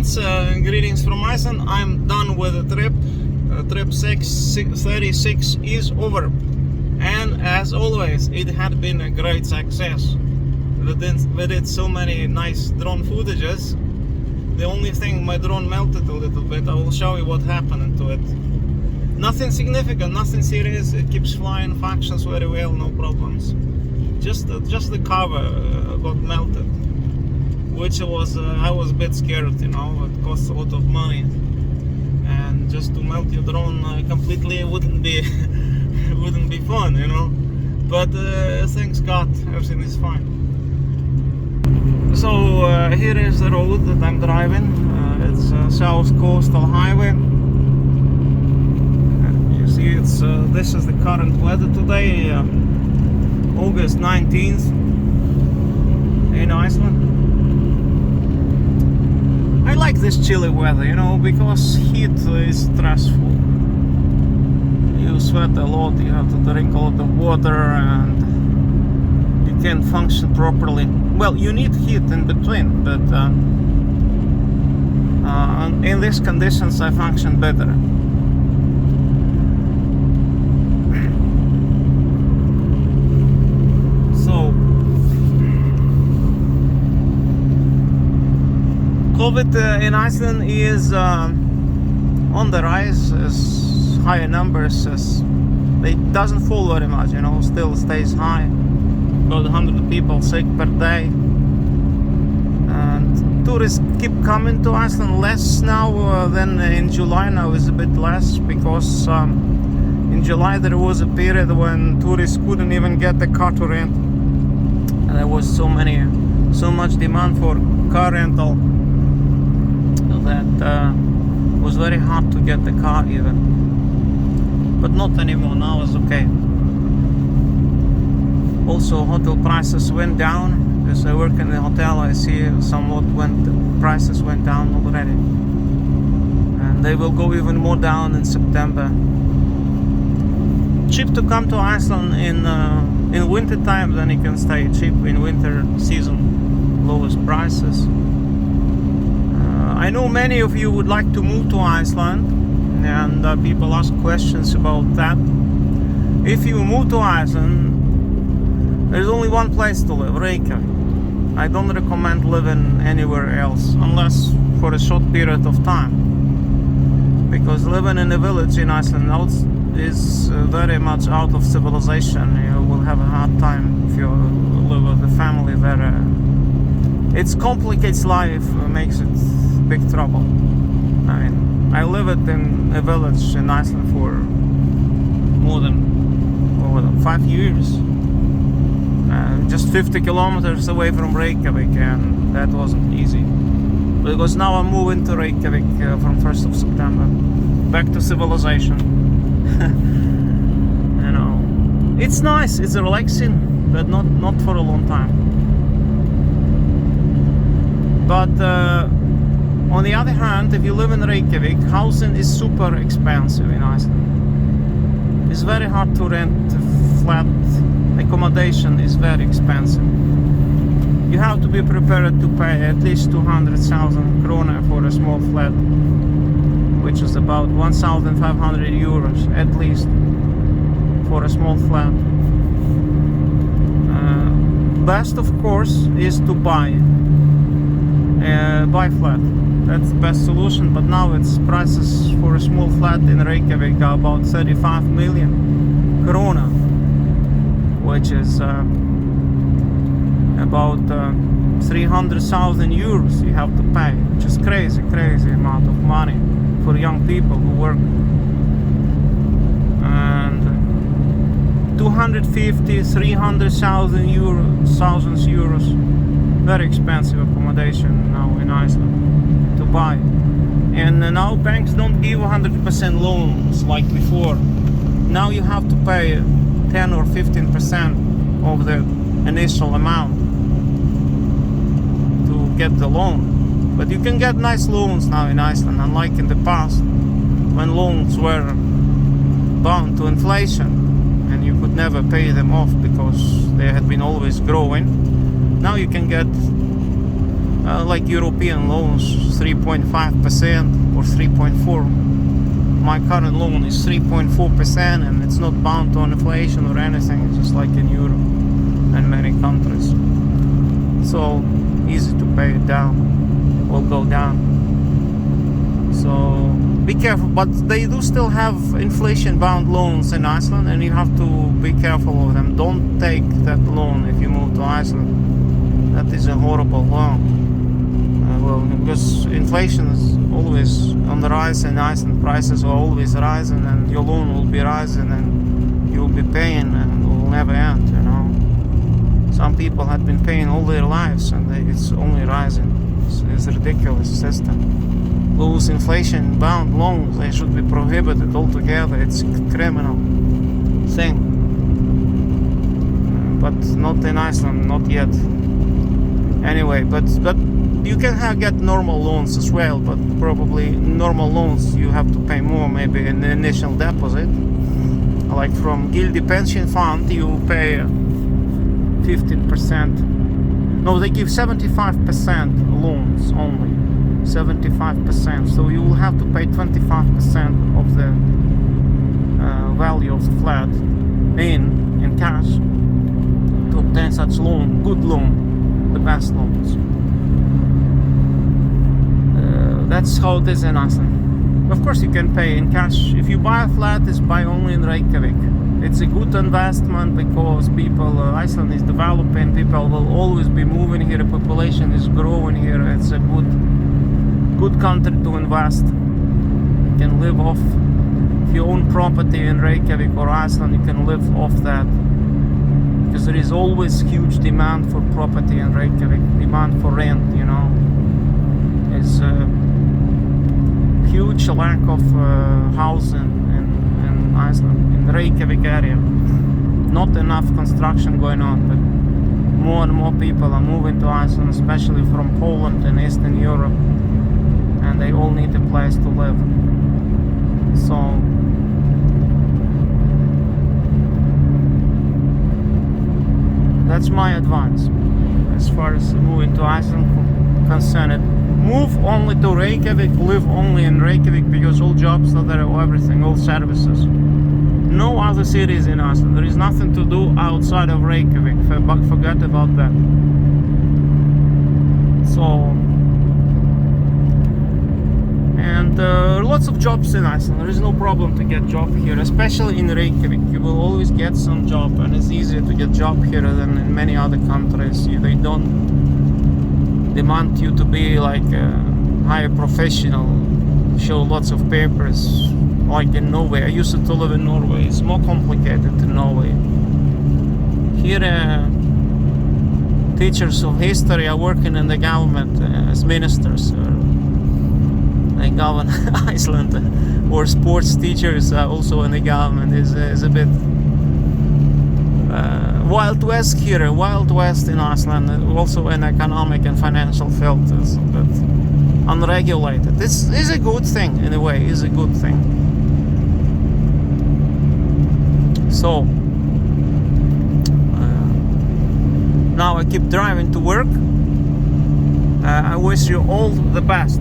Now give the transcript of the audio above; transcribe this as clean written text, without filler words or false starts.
friends, greetings from Iceland. I'm done with the trip. Trip 36 is over, and as always it had been a great success. We did so many nice drone footages. The only thing, my drone melted a little bit. I will show you what happened to it. Nothing significant, nothing serious. It keeps flying, functions very well, no problems. Just the cover got melted, which was I was a bit scared, you know. It costs a lot of money, and just to melt your drone completely wouldn't be fun, you know. But thanks God, everything is fine. So here is the road that I'm driving. It's South Coastal Highway. You see, it's this is the current weather today, August 19th in Iceland. I like this chilly weather, you know, because heat is stressful. You sweat a lot, you have to drink a lot of water, and you can't function properly. Well, you need heat in between, but in these conditions I function better. So, COVID in Iceland is on the rise, as higher numbers, as it doesn't fall very much, you know, still stays high. About 100 people sick per day, and tourists keep coming to Iceland less now than in July. Now is a bit less because in July there was a period when tourists couldn't even get a car to rent, and there was so much demand for car rental that was very hard to get the car even. But not anymore, now it's okay. Also, hotel prices went down. As I work in the hotel, I see prices went down already, and they will go even more down in September. Cheap to come to Iceland in winter time, then you can stay cheap in winter season, lowest prices. I know many of you would like to move to Iceland, and people ask questions about that. If you move to Iceland, there's only one place to live, Reykjavik. I don't recommend living anywhere else, unless for a short period of time. Because living in a village in Iceland is very much out of civilization. You will have a hard time if you live with a family there. It complicates life, makes it big trouble. I mean, I lived in a village in Iceland for more than 5 years. Just 50 kilometers away from Reykjavik, and that wasn't easy. Because now I'm moving to Reykjavik from 1st of September. Back to civilization. You know, it's nice, it's relaxing, but not for a long time. But on the other hand, if you live in Reykjavik, housing is super expensive in Iceland. It's very hard to rent a flat. Accommodation is very expensive. You have to be prepared to pay at least 200,000 krona for a small flat, which is about 1,500 euros at least for a small flat. Best, of course, is to buy flat. That's the best solution. But now its prices for a small flat in Reykjavik are about 35 million krona. Which is about 300,000 euros you have to pay, which is crazy amount of money for young people who work. And 250, 300,000 euros, very expensive accommodation now in Iceland to buy. And now banks don't give 100% loans like before. Now you have to pay 10 or 15% of the initial amount to get the loan. But you can get nice loans now in Iceland, unlike in the past when loans were bound to inflation and you could never pay them off because they had been always growing. Now you can get like European loans, 3.5% or 3.4. My current loan is 3.4%, and it's not bound to inflation or anything. It's just like in Europe and many countries. So easy to pay it down. Will go down. So be careful, but they do still have inflation-bound loans in Iceland, and you have to be careful of them. Don't take that loan if you move to Iceland. That is a horrible loan. Well, because inflation is always on the rise in Iceland, prices are always rising, and your loan will be rising, and you'll be paying, and it will never end. You know, some people have been paying all their lives, and it's only rising. It's a ridiculous system. Those inflation-bound loans, they should be prohibited altogether. It's a criminal thing. But not in Iceland, not yet. Anyway, but you can get normal loans as well, but probably normal loans you have to pay more, maybe in the initial deposit. Like from Gildi Pension Fund, you pay 15%. No, they give 75% loans only. 75%. So you will have to pay 25% of the value of the flat in cash to obtain such loan, good loan, the best loans. That's how it is in Iceland. Of course, you can pay in cash. If you buy a flat, it's buy only in Reykjavik. It's a good investment because people, Iceland is developing. People will always be moving here. The population is growing here. It's a good country to invest. You can live off. If you own property in Reykjavik or Iceland, you can live off that. Because there is always huge demand for property in Reykjavik. Demand for rent, you know. It's huge lack of housing in Iceland, in the Reykjavik area. Not enough construction going on, but more and more people are moving to Iceland, especially from Poland and Eastern Europe, and they all need a place to live. So that's my advice as far as moving to Iceland concerned. Move only to Reykjavik, live only in Reykjavik, because all jobs are there, everything, all services. No other cities in Iceland. There is nothing to do outside of Reykjavik. Forget about that. So, and lots of jobs in Iceland. There is no problem to get job here, especially in Reykjavik. You will always get some job, and it's easier to get job here than in many other countries. They don't demand you to be like a higher professional, show lots of papers, like in Norway. I used to live in Norway. It's more complicated in Norway. Here, teachers of history are working in the government as ministers. They govern Iceland, or sports teachers are also in the government. Is a bit Wild West here, Wild West in Iceland, also in economic and financial field, but unregulated. This is a good thing in a way. Is a good thing. So now I keep driving to work. I wish you all the best.